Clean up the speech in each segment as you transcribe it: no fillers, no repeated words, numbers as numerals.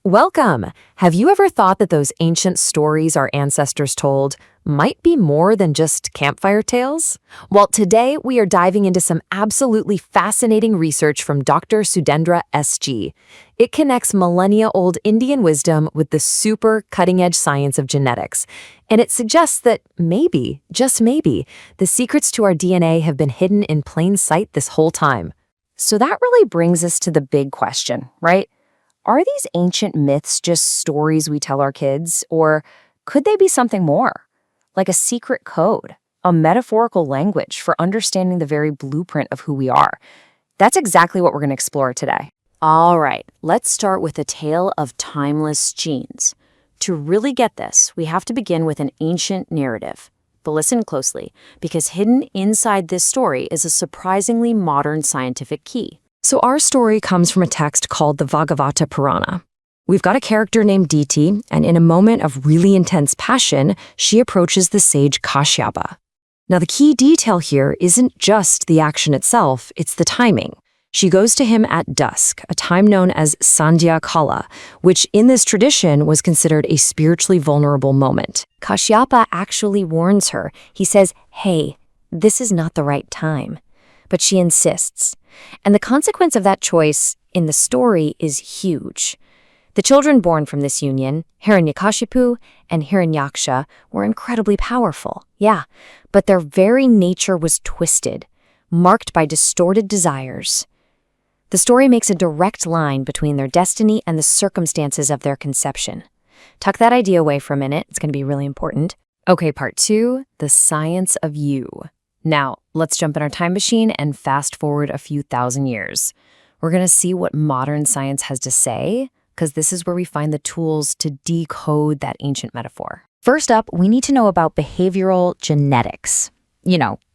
Welcome! Have you ever thought that those ancient stories our ancestors told might be more than just campfire tales? Well, today we are diving into some absolutely fascinating research from Dr. Sudendra S.G. It connects millennia-old Indian wisdom with the super cutting-edge science of genetics, and it suggests that maybe, just maybe, the secrets to our DNA have been hidden in plain sight this whole time. So that really brings us to the big question, right? Are these ancient myths just stories we tell our kids, or could they be something more? Like a secret code, a metaphorical language for understanding the very blueprint of who we are? That's exactly what we're going to explore today. All right, let's start with a tale of timeless genes. To really get this, we have to begin with an ancient narrative. But listen closely, because hidden inside this story is a surprisingly modern scientific key. So our story comes from a text called the Bhagavata Purana. We've got a character named Diti, and in a moment of really intense passion, she approaches the sage Kashyapa. Now the key detail here isn't just the action itself, it's the timing. She goes to him at dusk, a time known as Sandhya Kala, which in this tradition was considered a spiritually vulnerable moment. Kashyapa actually warns her. He says, "Hey, this is not the right time." But she insists. And the consequence of that choice in the story is huge. The children born from this union, Hiranyakashipu and Hiranyaksha, were incredibly powerful, yeah, but their very nature was twisted, marked by distorted desires. The story makes a direct line between their destiny and the circumstances of their conception. Tuck that idea away for a minute, it's going to be really important. Okay, part 2, the science of you. Now, let's jump in our time machine and fast forward a few thousand years. We're going to see what modern science has to say, because this is where we find the tools to decode that ancient metaphor. First up, we need to know about behavioral genetics.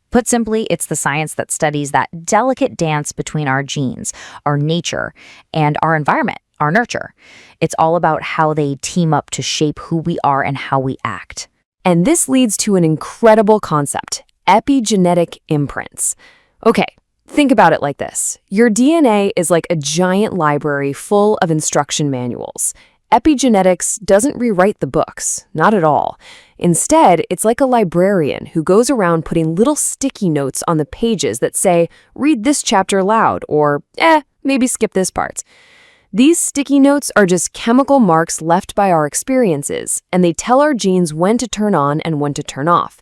Put simply, it's the science that studies that delicate dance between our genes, our nature, and our environment, our nurture. It's all about how they team up to shape who we are and how we act. And this leads to an incredible concept: epigenetic imprints. Okay, think about it like this. Your DNA is like a giant library full of instruction manuals. Epigenetics doesn't rewrite the books, not at all. Instead, it's like a librarian who goes around putting little sticky notes on the pages that say, read this chapter loud, or, maybe skip this part. These sticky notes are just chemical marks left by our experiences, and they tell our genes when to turn on and when to turn off.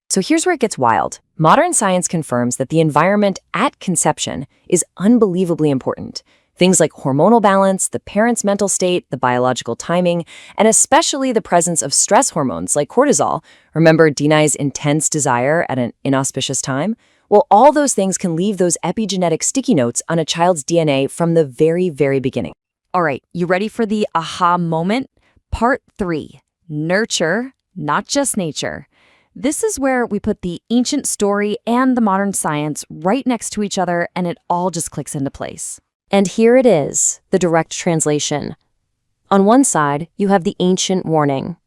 So here's where it gets wild. Modern science confirms that the environment at conception is unbelievably important. Things like hormonal balance, the parent's mental state, the biological timing, and especially the presence of stress hormones like cortisol. Remember Dinah's intense desire at an inauspicious time? Well, all those things can leave those epigenetic sticky notes on a child's DNA from the very, very beginning. All right, you ready for the aha moment? Part 3, nurture, not just nature. This is where we put the ancient story and the modern science right next to each other, and it all just clicks into place. And here it is, the direct translation. On one side, you have the ancient warning.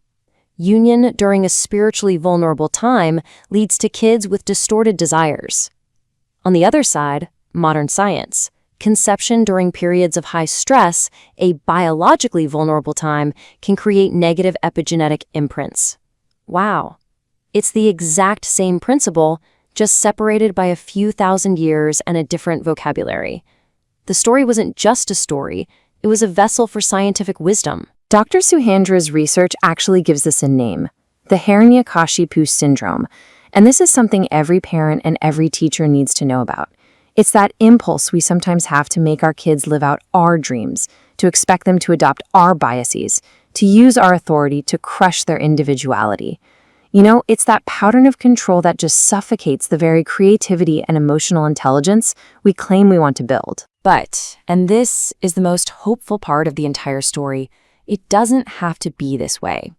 Union during a spiritually vulnerable time leads to kids with distorted desires. On the other side, modern science. Conception during periods of high stress, a biologically vulnerable time, can create negative epigenetic imprints. Wow. It's the exact same principle, just separated by a few thousand years and a different vocabulary. The story wasn't just a story, it was a vessel for scientific wisdom. Dr. Suhendra's research actually gives this a name, the Hiranyakashipu syndrome, and this is something every parent and every teacher needs to know about. It's that impulse we sometimes have to make our kids live out our dreams, to expect them to adopt our biases, to use our authority to crush their individuality. It's that pattern of control that just suffocates the very creativity and emotional intelligence we claim we want to build. But, and this is the most hopeful part of the entire story, it doesn't have to be this way.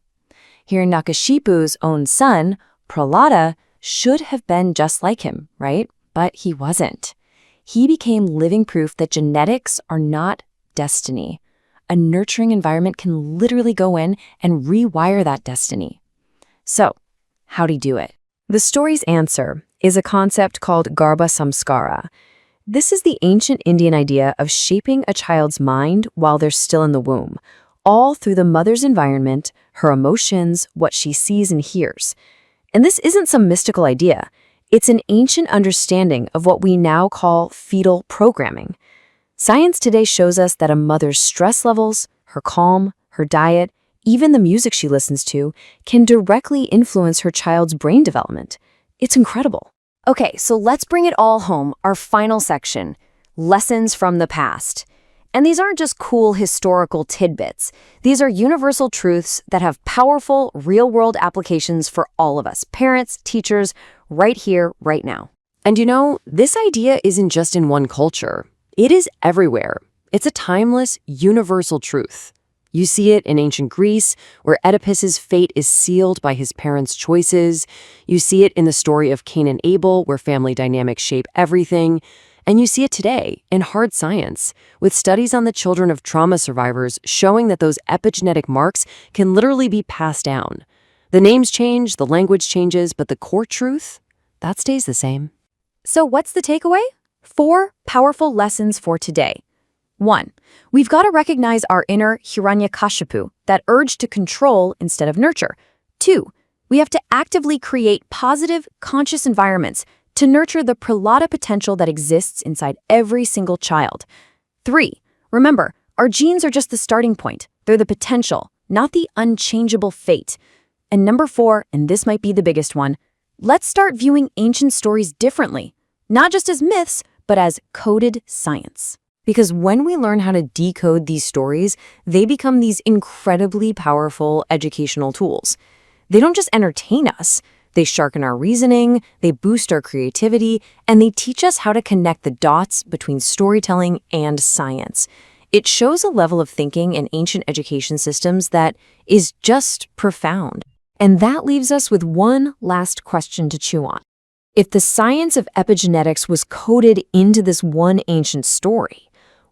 Hiranyakashipu's own son, Prahlada, should have been just like him, right? But he wasn't. He became living proof that genetics are not destiny. A nurturing environment can literally go in and rewire that destiny. So, how'd he do it? The story's answer is a concept called Garbha Samskara. This is the ancient Indian idea of shaping a child's mind while they're still in the womb, all through the mother's environment, her emotions, what she sees and hears. And this isn't some mystical idea. It's an ancient understanding of what we now call fetal programming. Science today shows us that a mother's stress levels, her calm, her diet, even the music she listens to, can directly influence her child's brain development. It's incredible. Okay, so let's bring it all home, our final section, lessons from the past. And these aren't just cool historical tidbits. These are universal truths that have powerful, real-world applications for all of us, parents, teachers, right here, right now. And you know, this idea isn't just in one culture. It is everywhere. It's a timeless, universal truth. You see it in ancient Greece, where Oedipus's fate is sealed by his parents' choices. You see it in the story of Cain and Abel, where family dynamics shape everything. And you see it today in hard science, with studies on the children of trauma survivors showing that those epigenetic marks can literally be passed down. The names change, the language changes, but the core truth, that stays the same. So what's the takeaway? 4 powerful lessons for today. 1. We've got to recognize our inner Hiranyakashipu, that urge to control instead of nurture. 2. We have to actively create positive, conscious environments to nurture the Prahlada potential that exists inside every single child. 3. Remember, our genes are just the starting point. They're the potential, not the unchangeable fate. And number 4, and this might be the biggest one, let's start viewing ancient stories differently, not just as myths, but as coded science. Because when we learn how to decode these stories, they become these incredibly powerful educational tools. They don't just entertain us. They sharpen our reasoning, they boost our creativity, and they teach us how to connect the dots between storytelling and science. It shows a level of thinking in ancient education systems that is just profound. And that leaves us with one last question to chew on. If the science of epigenetics was coded into this one ancient story,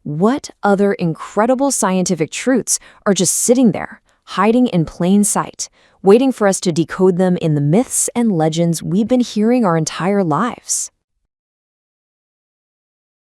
what other incredible scientific truths are just sitting there, hiding in plain sight, waiting for us to decode them in the myths and legends we've been hearing our entire lives?